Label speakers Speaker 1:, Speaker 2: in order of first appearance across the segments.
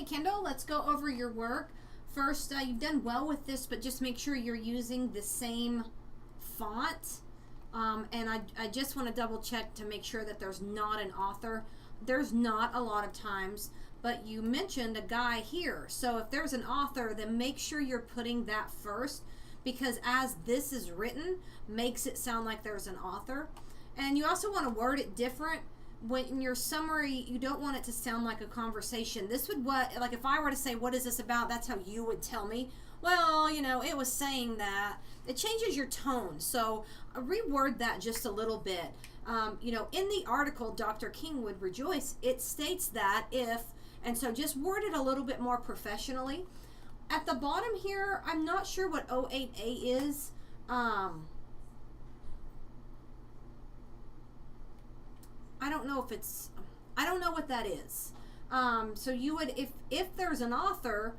Speaker 1: Hey Kendall, let's go over your work. First, you've done well with this, but just make sure you're using the same font. And I just want to double check to make sure that there's not an author. There's not a lot of times, but you mentioned a guy here. So if there's an author, then make sure you're putting that first, because as this is written, makes it sound like there's an author. And you also want to word it different. When in your summary, you don't want it to sound like a conversation. This would like if I were to say, what is this about? That's how you would tell me. Well, it was saying that. It changes your tone. So reword that just a little bit. In the article, Dr. King would rejoice. It states that if, and so just word it a little bit more professionally. At the bottom here, I'm not sure what O8A is. I don't know if it's, I don't know what that is. So you would, if there's an author,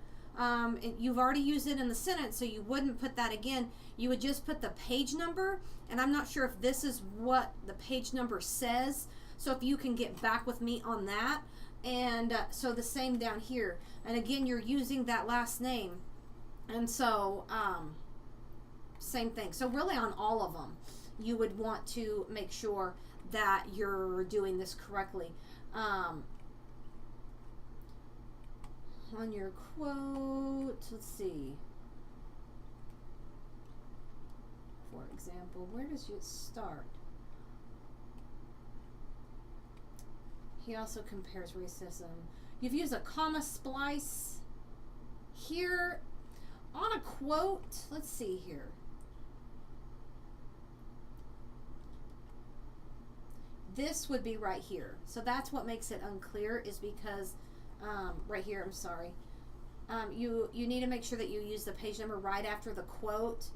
Speaker 1: you've already used it in the sentence, so you wouldn't put that again. You would just put the page number, and I'm not sure if this is what the page number says. So if you can get back with me on that. And so the same down here. And again, you're using that last name. And so, same thing. So really on all of them, you would want to make sure that you're doing this correctly. On your quote, let's see. For example, where does it start? He also compares racism. You've used a comma splice here on a quote. Let's see here. This would be right here. So that's what makes it unclear, is because right here, I'm sorry. You need to make sure that you use the page number right after the quote.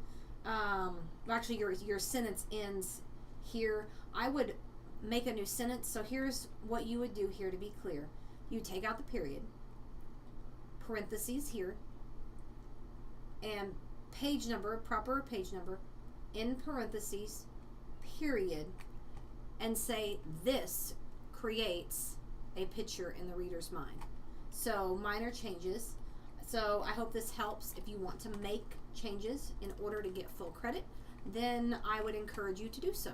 Speaker 1: Actually, your sentence ends here. I would make a new sentence. So here's what you would do here to be clear. You take out the period, parentheses here, and page number, proper page number, in parentheses, period, and say this creates a picture in the reader's mind. So minor changes. So I hope this helps. If you want to make changes in order to get full credit, then I would encourage you to do so.